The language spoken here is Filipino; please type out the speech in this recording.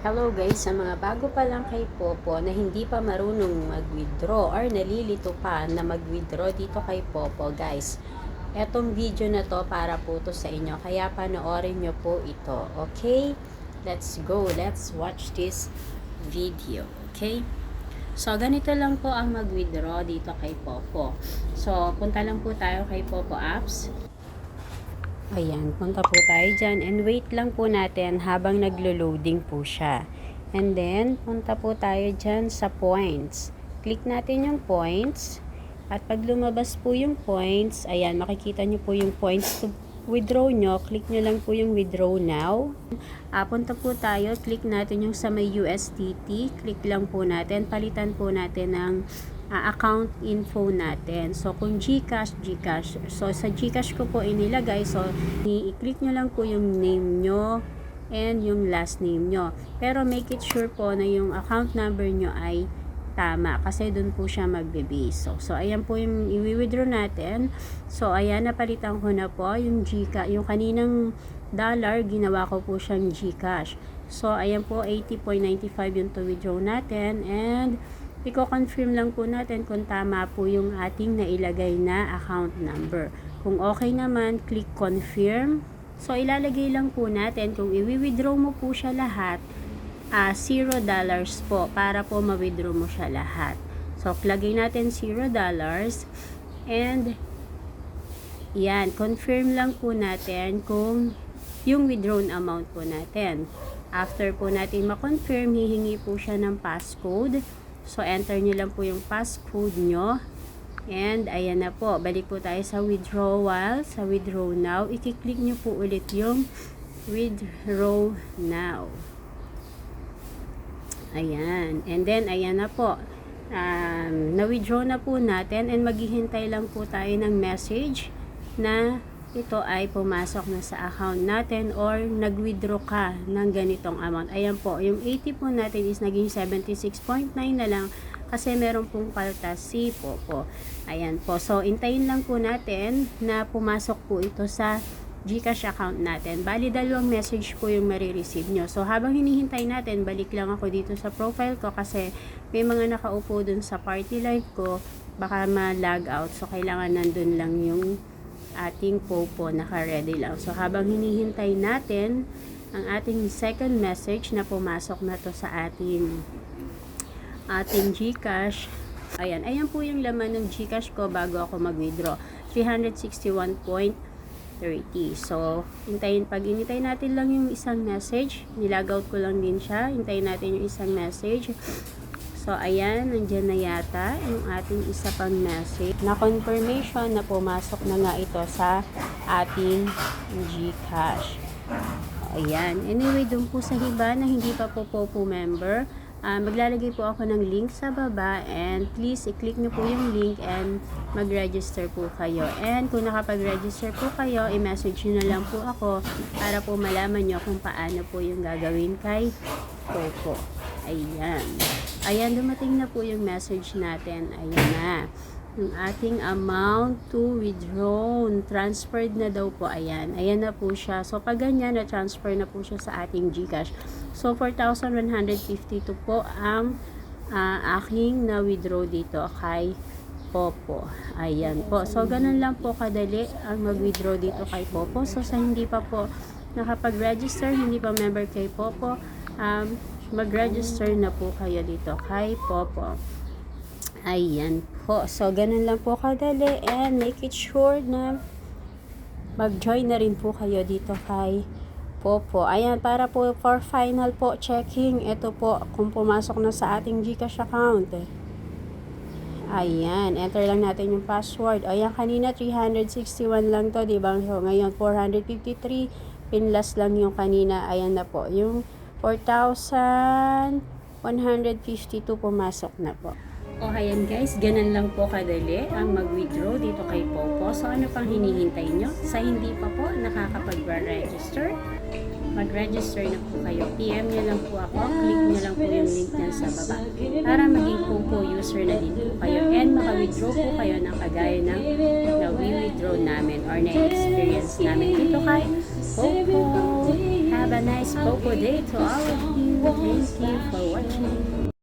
Hello guys, sa mga bago pa lang kay Popo na hindi pa marunong mag-withdraw or nalilito pa na mag-withdraw dito kay Popo guys. Etong video na to para po to sa inyo, kaya panoorin nyo po ito, okay? Let's go, let's watch this video, okay? So, ganito lang po ang mag-withdraw dito kay Popo. So, punta lang po tayo kay Popo Apps. Ayan, punta po tayo dyan and wait lang po natin habang naglo-loading po siya. And then, punta po tayo dyan sa points. Click natin yung points. At pag lumabas po yung points, ayan, makikita nyo po yung points to withdraw nyo. Click nyo lang po yung withdraw now. Punta po tayo, click natin yung sa may USDT. Click lang po natin, palitan po natin ng account info natin. So, kung GCash. So, sa GCash ko po inilagay. So, i-click nyo lang po yung name nyo and yung last name nyo. Pero, make it sure po na yung account number nyo ay tama. Kasi, dun po siya magbe-base. So, ayan po yung i-withdraw natin. So, ayan, napalitan ko na po yung GCash. Yung kaninang dollar, ginawa ko po siyang GCash. So, ayan po, 80.95 yung to withdraw natin. And, i-confirm lang po natin kung tama po yung ating nailagay na account number. Kung okay naman, click confirm. So, ilalagay lang po natin kung i-withdraw mo po siya lahat, $0 po para po ma-withdraw mo siya lahat. So, lagay natin $0 and yan, confirm lang po natin kung yung withdrawn amount po natin. After po natin ma-confirm, hihingi po siya ng passcode. So, enter nyo lang po yung passcode nyo. And, ayan na po. Balik po tayo sa withdrawal. Sa withdraw now. I-click nyo po ulit yung withdraw now. Ayan. And then, ayan na po. Na-withdraw na po natin. And, maghihintay lang po tayo ng message na ito ay pumasok na sa account natin or nag-withdraw ka ng ganitong amount. Ayan po, yung 80 po natin is naging 76.9 na lang kasi meron pong paltas si Popo. Ayan po, so intayin lang po natin na pumasok po ito sa GCash account natin. Bali, dalawang message po yung marireceive nyo. So, habang hinihintay natin, balik lang ako dito sa profile ko kasi may mga nakaupo dun sa party live ko, baka ma-log out. So, kailangan nandun lang yung ating Popo, naka-ready lang. So, habang hinihintay natin ang ating second message na pumasok na to sa ating GCash. Ayan po yung laman ng GCash ko bago ako mag-withdraw. 361.30. So, pag inintay natin lang yung isang message, nilagout ko lang din siya. Hintayin natin yung isang message. So, ayan, nandyan na yata yung ating isa pang message na confirmation na pumasok na nga ito sa ating GCash. Ayan. Anyway, dun po sa iba na hindi pa po Popo member, maglalagay po ako ng link sa baba and please i-click nyo po yung link and mag-register po kayo. And kung nakapag-register po kayo, i-message nyo na lang po ako para po malaman nyo kung paano po yung gagawin kay Popo. Ayan, dumating na po yung message natin. Ayan na. Yung ating amount to withdraw, transferred na daw po. Ayan na po siya. So, pag ganyan, na-transfer na po siya sa ating GCash. So, 4,152 po ang aking na-withdraw dito kay Popo. Ayan po. So, ganun lang po kadali ang mag-withdraw dito kay Popo. So, sa hindi pa po nakapag-register, hindi pa member kay Popo, mag-register na po kayo dito kay Popo. Ayan po. So, ganun lang po kadali and make it sure na mag-join na rin po kayo dito kay Popo. Ayan, para po for final po checking, ito po kung pumasok na sa ating GCash account. Ayan, enter lang natin yung password. Ayan, kanina 361 lang to, diba? So, ngayon 453, pinlas lang yung kanina. Ayan na po, yung 4,152 pumasok na po. O ayan guys, ganun lang po kadali ang mag-withdraw dito kay Popo. So ano pang hinihintay nyo? Sa hindi pa po nakakapag-register, mag-register na po kayo. PM nyo lang po ako, click nyo lang po yung link nyan sa baba para maging Popo user na din po kayo and maka-withdraw po kayo ng kagaya ng na-withdraw namin or na-experience namin dito kay Popo. Have a nice Popo day to all of you.